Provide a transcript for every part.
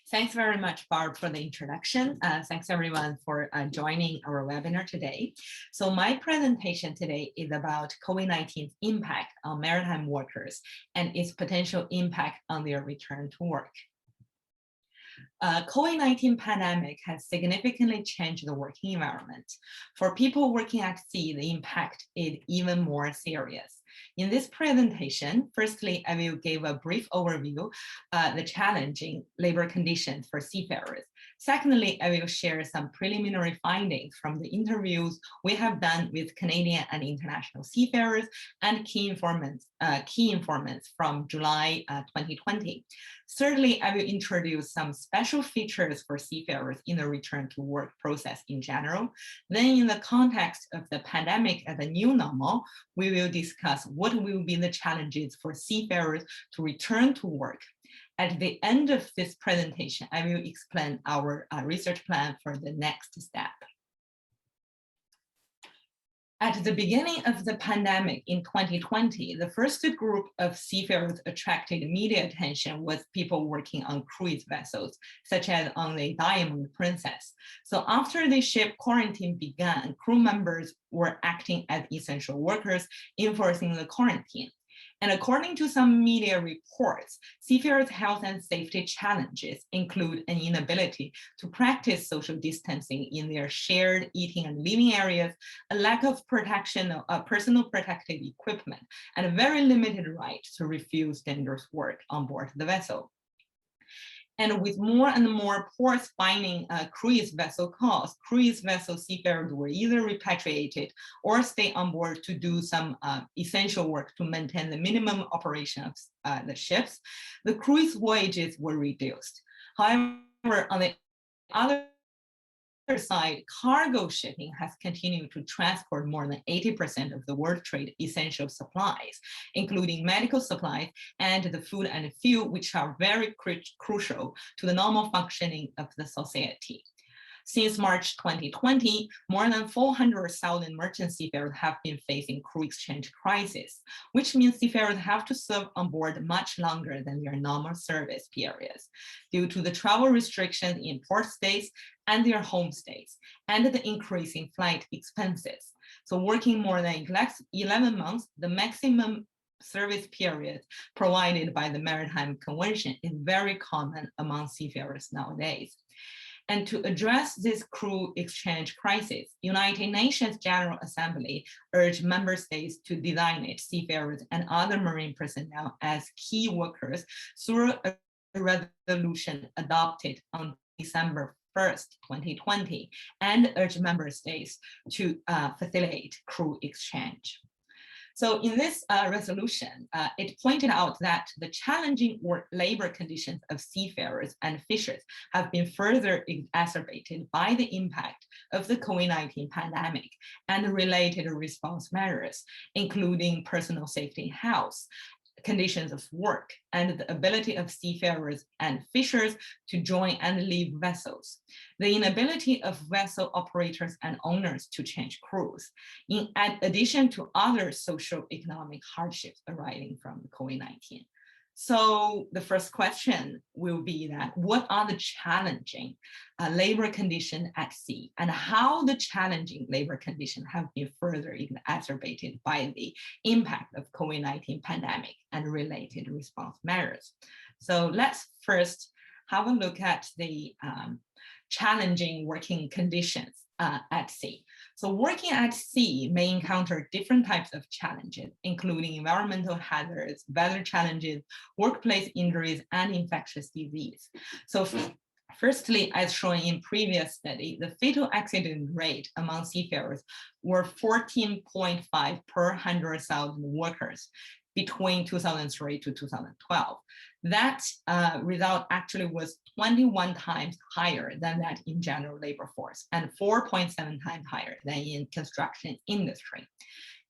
Thanks very much, Barb, for the introduction. Thanks everyone for joining our webinar today. So my presentation today is about COVID-19's impact on maritime workers and its potential impact on their return to work. COVID-19 pandemic has significantly changed the working environment. For people working at sea, the impact is even more serious. In this presentation, firstly, I will give a brief overview the challenging labor conditions for seafarers. Secondly, I will share some preliminary findings from the interviews we have done with Canadian and international seafarers and key informants from July 2020. Thirdly, I will introduce some special features for seafarers in the return to work process in general. Then in the context of the pandemic as a new normal, we will discuss what will be the challenges for seafarers to return to work. At the end of this presentation, I will explain our research plan for the next step. At the beginning of the pandemic in 2020, the first group of seafarers attracted media attention was people working on cruise vessels, such as on the Diamond Princess. So after the ship quarantine began, crew members were acting as essential workers, enforcing the quarantine. And according to some media reports, seafarers' health and safety challenges include an inability to practice social distancing in their shared eating and living areas, a lack of protection of personal protective equipment, and a very limited right to refuse dangerous work on board the vessel. And with more and more ports finding cruise vessel calls, cruise vessel seafarers were either repatriated or stay on board to do some essential work to maintain the minimum operation of the ships. The cruise voyages were reduced. However, on the other side, cargo shipping has continued to transport more than 80% of the world trade essential supplies, including medical supplies and the food and fuel, which are very crucial to the normal functioning of the society. Since March 2020, more than 400,000 merchant seafarers have been facing crew exchange crisis, which means seafarers have to serve on board much longer than their normal service periods due to the travel restrictions in port states and their home states, and the increasing flight expenses. So working more than 11 months, the maximum service period provided by the Maritime Convention is very common among seafarers nowadays. And to address this crew exchange crisis, United Nations General Assembly urged member states to designate seafarers and other marine personnel as key workers through a resolution adopted on December 1st, 2020, and urged member states to facilitate crew exchange. So in this resolution, it pointed out that the challenging labor conditions of seafarers and fishers have been further exacerbated by the impact of the COVID-19 pandemic and related response measures, including personal safety and health, conditions of work, and the ability of seafarers and fishers to join and leave vessels, the inability of vessel operators and owners to change crews, in addition to other socio-economic hardships arising from COVID-19. So the first question will be that what are the challenging labor conditions at sea, and how the challenging labor conditions have been further exacerbated by the impact of COVID-19 pandemic and related response measures. So let's first have a look at the challenging working conditions at sea. So working at sea may encounter different types of challenges, including environmental hazards, weather challenges, workplace injuries, and infectious disease. So firstly, as shown in previous study, the fatal accident rate among seafarers were 14.5 per 100,000 workers between 2003 to 2012. That result actually was 21 times higher than that in general labor force and 4.7 times higher than in construction industry.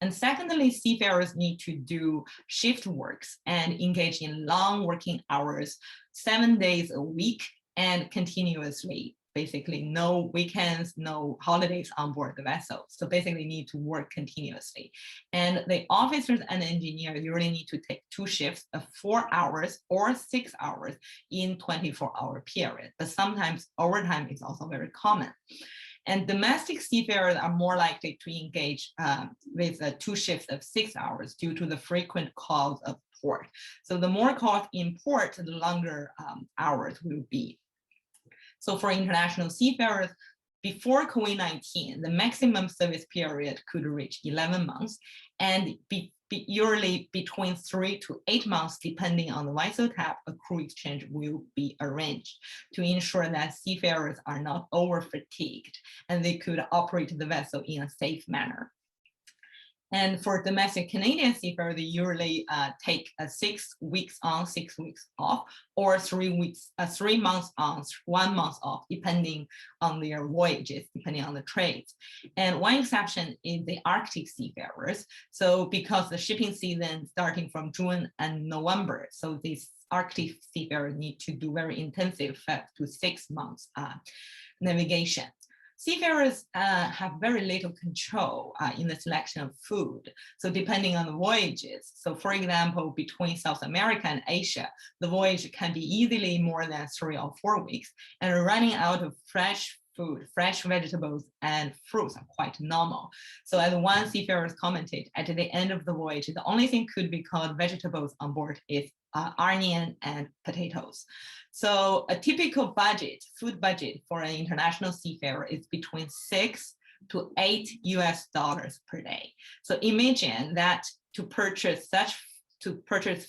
And secondly, seafarers need to do shift works and engage in long working hours, 7 days a week and continuously basically no weekends, no holidays on board the vessel. So basically need to work continuously. And the officers and engineers usually need to take 2 shifts of 4 hours or 6 hours in 24-hour period. But sometimes overtime is also very common. And domestic seafarers are more likely to engage with 2 shifts of 6 hours due to the frequent calls of port. So the more calls in port, the longer hours will be. So for international seafarers, before COVID-19, the maximum service period could reach 11 months and usually between 3 to 8 months, depending on the vessel type, a crew exchange will be arranged to ensure that seafarers are not over fatigued and they could operate the vessel in a safe manner. And for domestic Canadian seafarers, they usually take 6 weeks on, 6 weeks off, or 3 months on, 1 month off, depending on their voyages, depending on the trades. And one exception is the Arctic seafarers. So because the shipping season starting from June and November, so these Arctic seafarers need to do very intensive 5 to 6 months navigation. Seafarers have very little control in the selection of food. So depending on the voyages, so for example, between South America and Asia, the voyage can be easily more than 3 or 4 weeks, and running out of fresh food, fresh vegetables and fruits are quite normal. So as one seafarer commented, at the end of the voyage, the only thing could be called vegetables on board is onion and potatoes. So a typical budget, food budget for an international seafarer is between $6 to $8 per day. So imagine that to purchase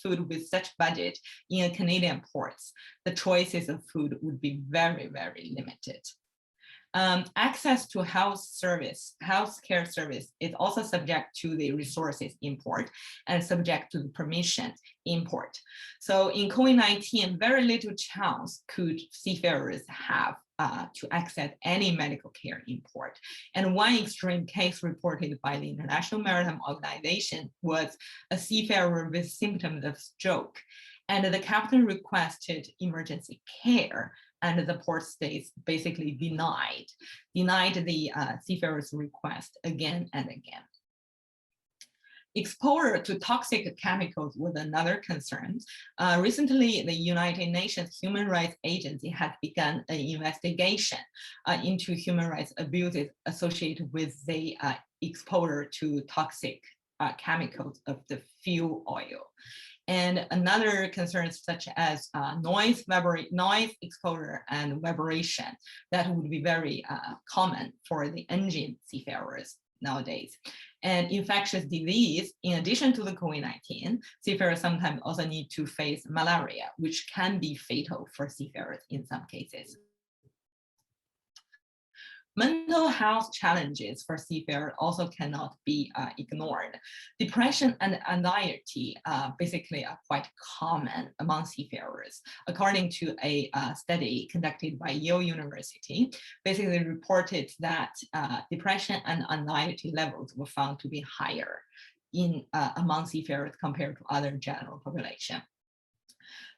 food with such budget in Canadian ports, the choices of food would be very, very limited. Access to healthcare service is also subject to the resources in port and subject to the permission in port. So in COVID-19, very little chance could seafarers have to access any medical care in port. And one extreme case reported by the International Maritime Organization was a seafarer with symptoms of stroke. And the captain requested emergency care, and the port states basically denied the seafarer's request again and again. Exposure to toxic chemicals was another concern. Recently, the United Nations Human Rights Agency has begun an investigation into human rights abuses associated with the exposure to toxic chemicals of the fuel oil. And another concerns such as noise exposure and vibration that would be very common for the engine seafarers nowadays. And infectious disease, in addition to the COVID-19, seafarers sometimes also need to face malaria, which can be fatal for seafarers in some cases. Mental health challenges for seafarers also cannot be ignored. Depression and anxiety basically are quite common among seafarers. According to a study conducted by Yale University, basically reported that depression and anxiety levels were found to be higher among seafarers compared to other general population.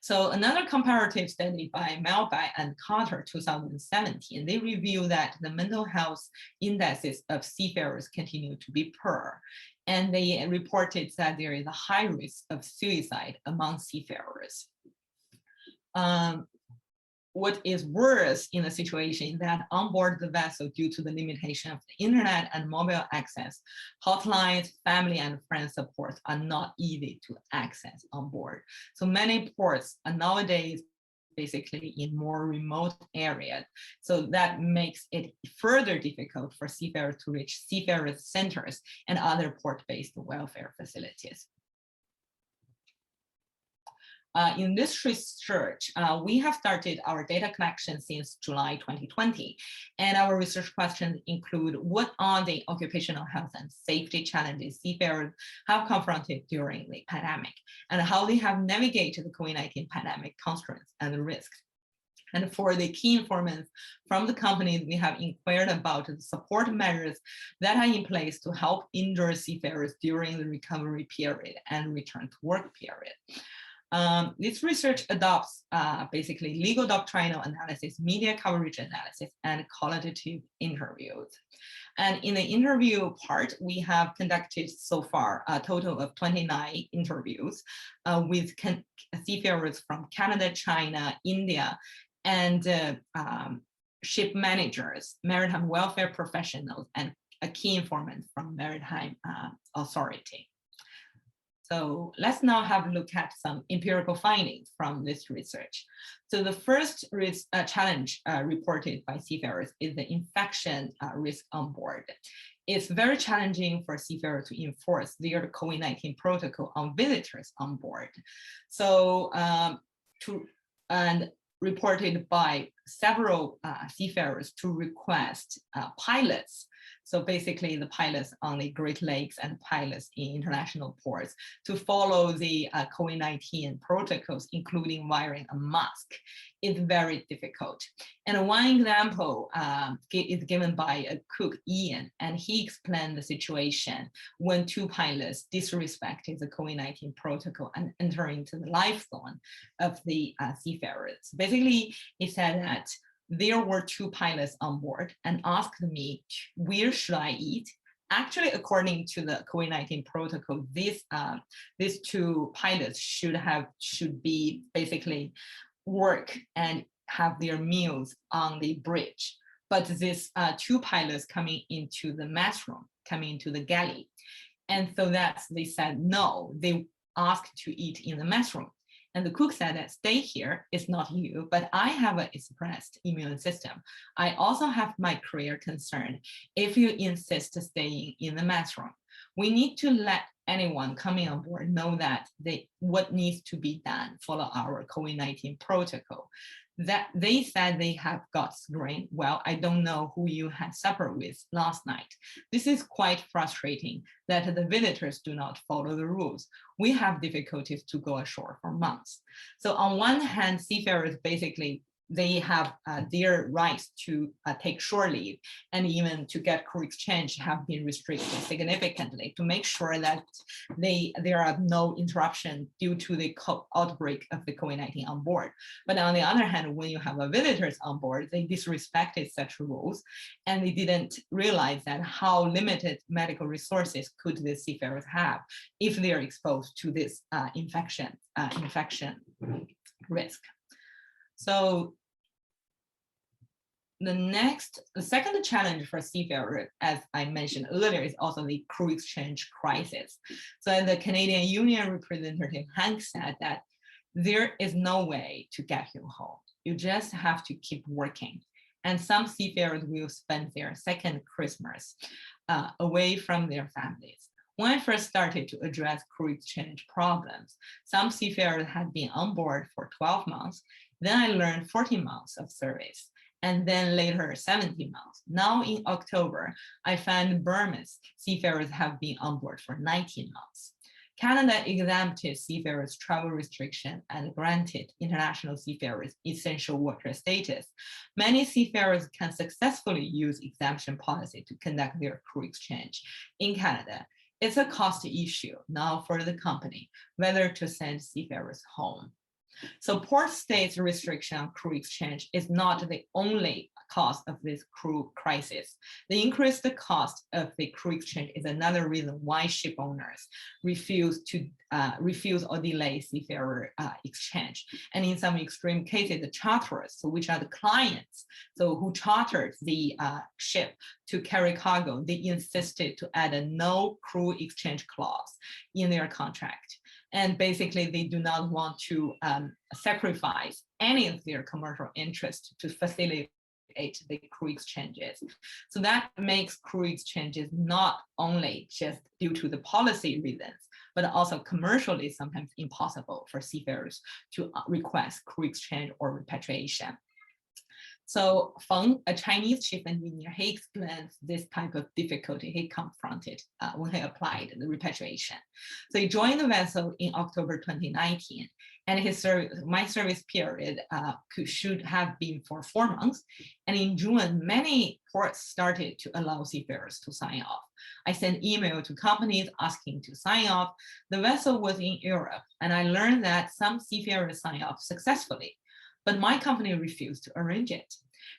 So another comparative study by Melby and Carter, 2017, they revealed that the mental health indices of seafarers continue to be poor. And they reported that there is a high risk of suicide among seafarers. What is worse in the situation that on board the vessel, due to the limitation of the internet and mobile access, hotlines, family and friend support are not easy to access on board. So many ports are nowadays basically in more remote areas. So that makes it further difficult for seafarers to reach seafarers centers and other port-based welfare facilities. In this research, we have started our data collection since July 2020, and our research questions include what are the occupational health and safety challenges seafarers have confronted during the pandemic, and how they have navigated the COVID-19 pandemic constraints and risks. And for the key informants from the companies, we have inquired about the support measures that are in place to help injured seafarers during the recovery period and return to work period. This research adopts basically legal doctrinal analysis, media coverage analysis, and qualitative interviews. And in the interview part, we have conducted so far a total of 29 interviews with seafarers from Canada, China, India, and ship managers, maritime welfare professionals, and a key informant from maritime authority. So let's now have a look at some empirical findings from this research. So the first challenge reported by seafarers is the infection risk on board. It's very challenging for seafarers to enforce their COVID-19 protocol on visitors on board. So and reported by several seafarers to request pilots. So basically the pilots on the Great Lakes and pilots in international ports to follow the COVID-19 protocols, including wearing a mask, is very difficult. And one example is given by a cook, Ian, and he explained the situation when two pilots disrespected the COVID-19 protocol and enter into the life zone of the seafarers. Basically, he said that there were two pilots on board and asked me, where should I eat? Actually, according to the COVID-19 protocol, these two pilots should be basically work and have their meals on the bridge. But these two pilots coming into the mess room, coming into the galley. And so they said, no, they asked to eat in the mess room. And the cook said that stay here, it's not you, but I have an expressed immune system. I also have my career concern if you insist staying in the mess room. We need to let anyone coming on board know that what needs to be done, follow our COVID-19 protocol. That they said they have got screened. Well, I don't know who you had supper with last night. This is quite frustrating that the visitors do not follow the rules. We have difficulties to go ashore for months. So on one hand, seafarers basically, they have their rights to take shore leave and even to get crew exchange have been restricted significantly to make sure that there are no interruption due to the outbreak of the COVID-19 on board. But on the other hand, when you have a visitors on board, they disrespected such rules and they didn't realize that how limited medical resources could the seafarers have if they are exposed to this infection risk. So the second challenge for seafarers, as I mentioned earlier, is also the crew exchange crisis. So the Canadian Union representative Hank said that there is no way to get you home. You just have to keep working. And some seafarers will spend their second Christmas away from their families. When I first started to address crew exchange problems, some seafarers had been on board for 12 months. Then I learned 14 months of service, and then later 17 months. Now in October, I found Burmese seafarers have been on board for 19 months. Canada exempted seafarers travel restriction and granted international seafarers essential worker status. Many seafarers can successfully use exemption policy to conduct their crew exchange in Canada. It's a cost issue now for the company, whether to send seafarers home. So port states restriction on crew exchange is not the only cause of this crew crisis. The increased cost of the crew exchange is another reason why ship owners refuse or delay seafarer exchange. And in some extreme cases, the charterers, so which are the clients, so who chartered the ship to carry cargo, they insisted to add a no crew exchange clause in their contract. And basically, they do not want to sacrifice any of their commercial interests to facilitate the crew exchanges. So that makes crew exchanges not only just due to the policy reasons, but also commercially sometimes impossible for seafarers to request crew exchange or repatriation. So Feng, a Chinese chief engineer, he explains this type of difficulty he confronted when he applied the repatriation. So he joined the vessel in October 2019, and my service period should have been for 4 months. And in June, many ports started to allow seafarers to sign off. I sent email to companies asking to sign off. The vessel was in Europe, and I learned that some seafarers signed off successfully, but my company refused to arrange it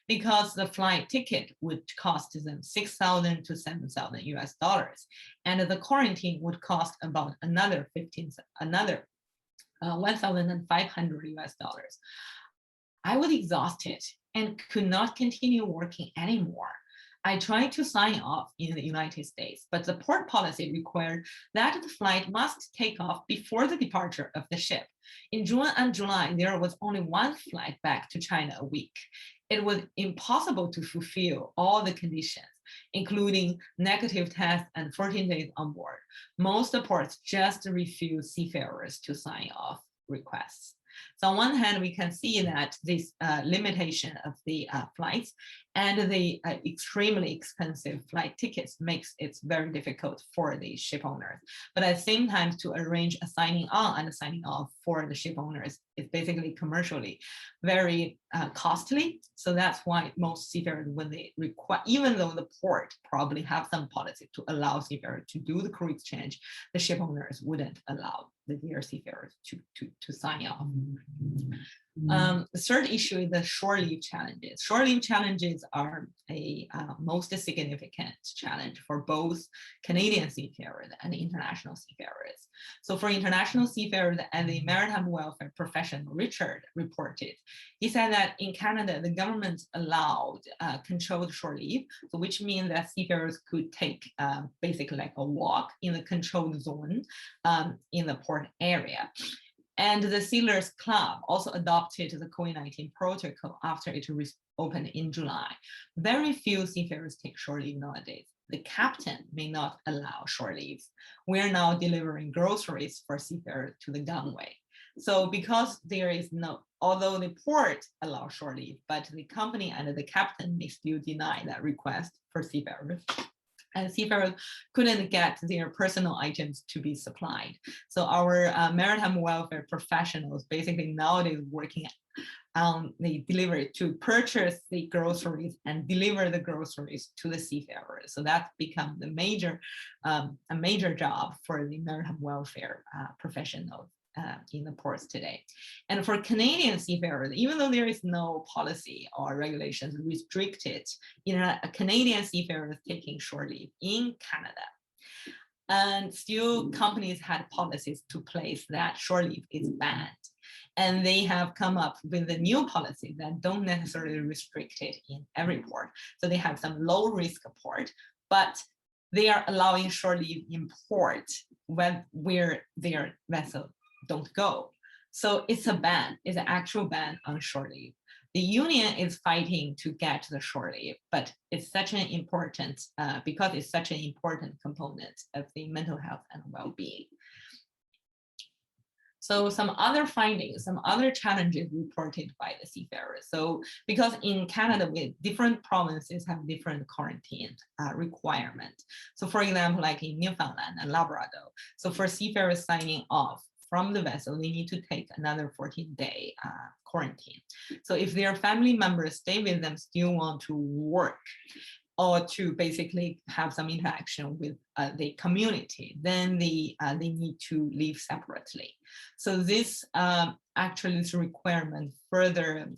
because the flight ticket would cost them $6,000 to $7,000 US, and the quarantine would cost about another $1,500 US. I was exhausted and could not continue working anymore. I tried to sign off in the United States, but the port policy required that the flight must take off before the departure of the ship. In June and July, there was only one flight back to China a week. It was impossible to fulfill all the conditions, including negative tests and 14 days on board. Most ports just refuse seafarers to sign off requests. So on one hand, we can see that this limitation of the flights and the extremely expensive flight tickets makes it very difficult for the ship owners. But at the same time, to arrange a signing on and a signing off for the ship owners is basically commercially very costly. So that's why most seafarers, when they require, even though the port probably have some policy to allow seafarers to do the crew exchange, the ship owners wouldn't allow their seafarers to sign off. The third issue is the shore leave challenges. Shore leave challenges are a most significant challenge for both Canadian seafarers and international seafarers. So for international seafarers, and the maritime welfare professional Richard reported, he said that in Canada, the government allowed controlled shore leave, so which means that seafarers could take basically like a walk in the controlled zone in the port area. And the Sailors Club also adopted the COVID-19 protocol after it opened in July. Very few seafarers take shore leave nowadays. The captain may not allow shore leaves. We're now delivering groceries for seafarers to the gangway. So because there is no, although the port allows shore leave, but the company and the captain may still deny that request for seafarers. And seafarers couldn't get their personal items to be supplied. So our maritime welfare professionals basically nowadays working on the delivery to purchase the groceries and deliver the groceries to the seafarers. So that's become the a major job for the maritime welfare professionals in the ports today. And for Canadian seafarers, even though there is no policy or regulations restricted, Canadian seafarers taking shore leave in Canada. And still companies had policies to place that shore leave is banned. And they have come up with a new policy that don't necessarily restrict it in every port. So they have some low risk port, but they are allowing shore leave in port where their vessel don't go. So it's a ban, it's an actual ban on shore leave. The union is fighting to get the shore leave, but it's such an important, because it's such an important component of the mental health and well-being. So some other findings, some other challenges reported by the seafarers. So because in Canada, different provinces have different quarantine requirements. So for example, like in Newfoundland and Labrador, so for seafarers signing off from the vessel, they need to take another 14-day quarantine. So if their family members stay with them, still want to work or to basically have some interaction with the community, then they need to leave separately. So this actually is a requirement further,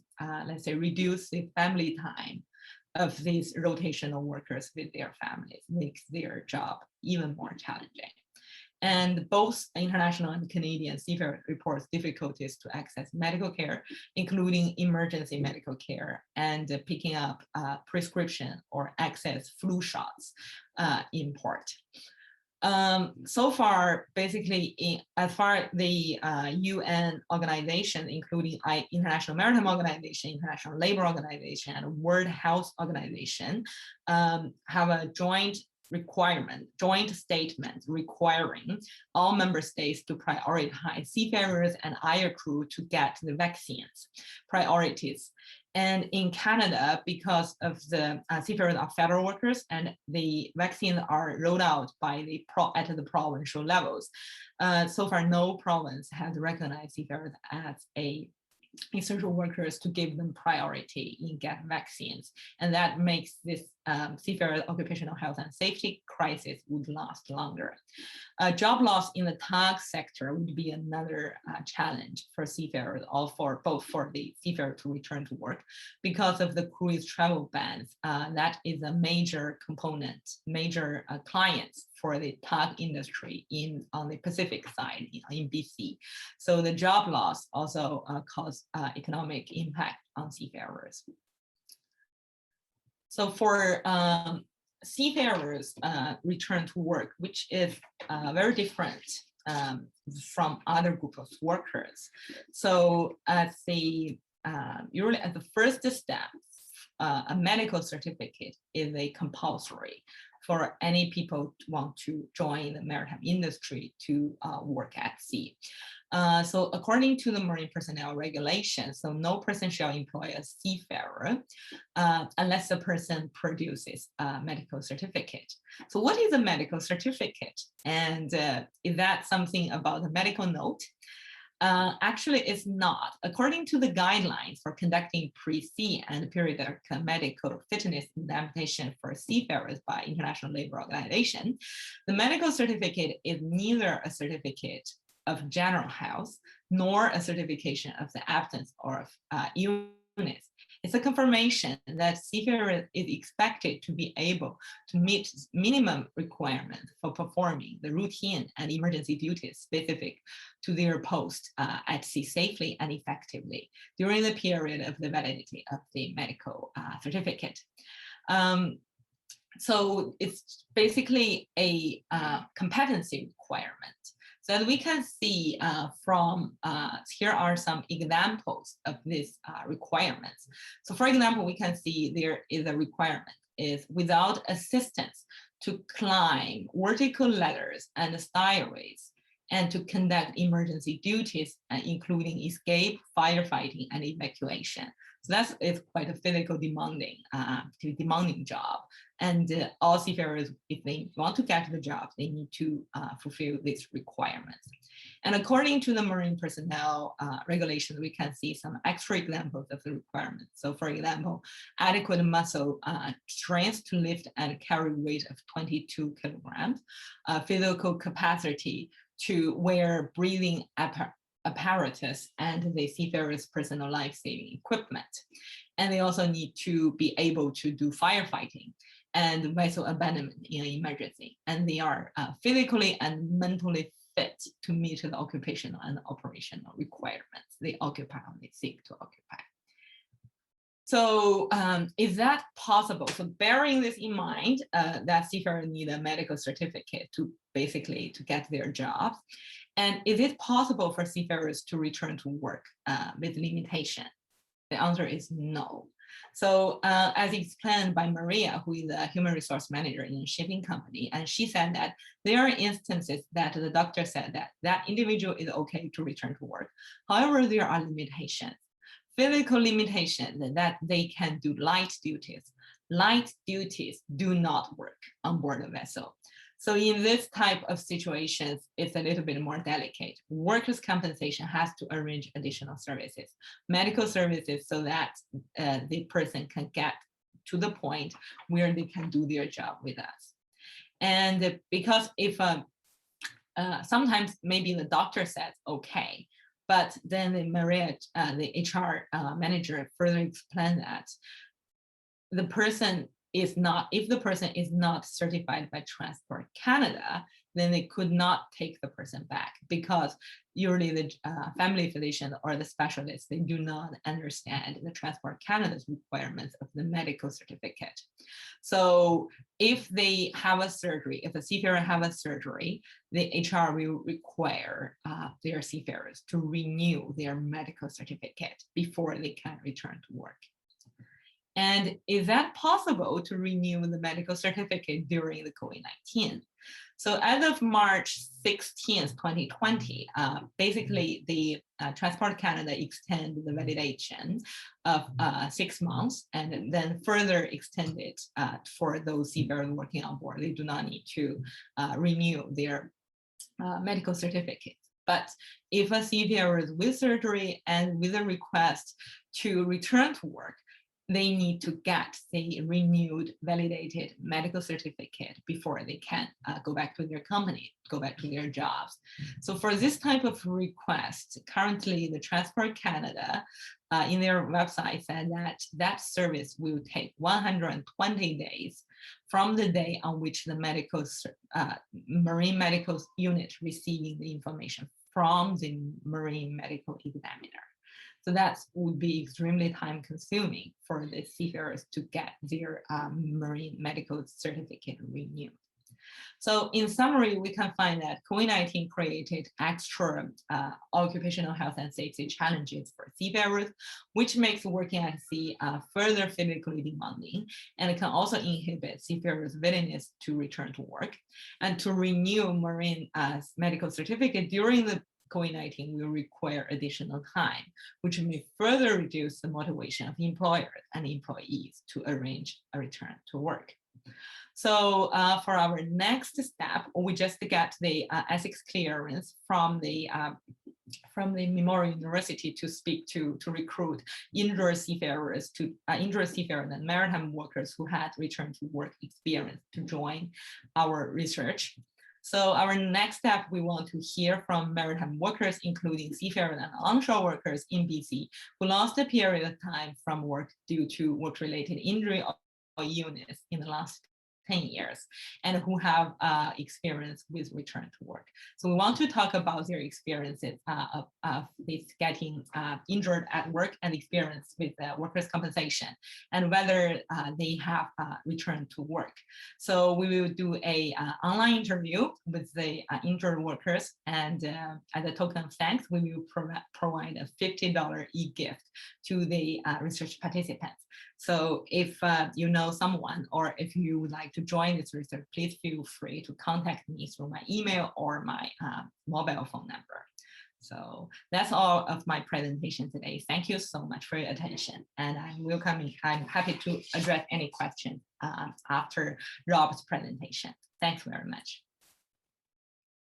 let's say, reduce the family time of these rotational workers with their families, makes their job even more challenging. And both international and Canadian seafarers report difficulties to access medical care, including emergency medical care and picking up prescription or access flu shots in port. So far, basically, as far as the UN organizations, including International Maritime Organization, International Labor Organization, and World Health Organization, have a joint statement requiring all member states to prioritize seafarers and air crew to get the vaccines priorities. And in Canada, because of the seafarers are federal workers and the vaccines are rolled out by at the provincial levels, so far no province has recognized seafarers as essential workers to give them priority in getting vaccines. And that makes this seafarer occupational health and safety crisis would last longer. Job loss in the tug sector would be another challenge for seafarers, both for the seafarer to return to work because of the cruise travel bans. That is a major component, major clients for the tug industry on the Pacific side in BC. So the job loss also caused economic impact on seafarers. So for seafarers return to work, which is very different from other group of workers. So usually at the first step, a medical certificate is a compulsory for any people who want to join the maritime industry to work at sea. So according to the marine personnel regulations, so no person shall employ a seafarer unless the person produces a medical certificate. So what is a medical certificate? And is that something about a medical note? Actually, it's not. According to the guidelines for conducting pre-sea and periodic medical fitness examination for seafarers by International Labour Organization, the medical certificate is neither a certificate of general health nor a certification of the absence of illness. It's a confirmation that seafarer is expected to be able to meet minimum requirements for performing the routine and emergency duties specific to their post at sea safely and effectively during the period of the validity of the medical certificate. So it's basically a competency requirement. So as we can see here are some examples of these requirements. So for example, we can see there is a requirement is without assistance to climb vertical ladders and stairways and to conduct emergency duties, including escape, firefighting, and evacuation. So that is quite a physical demanding job. And all seafarers, if they want to get the job, they need to fulfill these requirements. And according to the marine personnel regulations, we can see some extra examples of the requirements. So for example, adequate muscle strength to lift and carry weight of 22 kilograms, physical capacity to wear breathing apparatus and the seafarers' personal life-saving equipment. And they also need to be able to do firefighting and vessel abandonment in an emergency. And they are physically and mentally fit to meet the occupational and operational requirements they occupy or they seek to occupy. So is that possible? So bearing this in mind, that seafarers need a medical certificate to basically to get their jobs. And is it possible for seafarers to return to work with limitation? The answer is no. So as explained by Maria, who is a human resource manager in a shipping company, and she said that there are instances that the doctor said that that individual is okay to return to work. However, there are limitations, physical limitations that they can do light duties. Light duties do not work on board a vessel. So in this type of situations, it's a little bit more delicate. Workers' compensation has to arrange additional services, medical services, so that the person can get to the point where they can do their job with us. And because if sometimes maybe the doctor says, okay, but then the HR manager further explained that the person is not, if the person is not certified by Transport Canada, then they could not take the person back because usually the family physician or the specialist, they do not understand the Transport Canada's requirements of the medical certificate. So if they have a surgery, if a seafarer have a surgery, the HR will require their seafarers to renew their medical certificate before they can return to work. And is that possible to renew the medical certificate during the COVID-19? So as of March 16th, 2020, basically the Transport Canada extended the validation of 6 months and then further extended for those seafarers working on board. They do not need to renew their medical certificate. But if a seafarer is with surgery and with a request to return to work, they need to get the renewed validated medical certificate before they can go back to their company, go back to their jobs. So for this type of request, currently the Transport Canada in their website said that that service will take 120 days from the day on which the marine medical unit receiving the information from the marine medical examiner. So that would be extremely time consuming for the seafarers to get their marine medical certificate renewed. So in summary, we can find that COVID-19 created extra occupational health and safety challenges for seafarers, which makes working at sea further physically demanding, and it can also inhibit seafarers' willingness to return to work. And to renew marine medical certificate during the COVID-19 will require additional time, which may further reduce the motivation of employers and employees to arrange a return to work. So for our next step, we just get the ethics clearance from the Memorial University to speak to recruit injured seafarers and maritime workers who had returned to work experience to join our research. So our next step, we want to hear from maritime workers, including seafarers and onshore workers in BC, who lost a period of time from work due to work-related injury or illness in the last 10 years, and who have experience with return to work. So we want to talk about their experiences of this getting injured at work and experience with workers' compensation, and whether they have returned to work. So we will do a online interview with the injured workers, and as a token of thanks, we will provide a $50 e-gift to the research participants. So if you know someone, or if you would like to join this research, please feel free to contact me through my email or my mobile phone number. So that's all of my presentation today. Thank you so much for your attention. And I'm happy to address any questions after Rob's presentation. Thanks very much.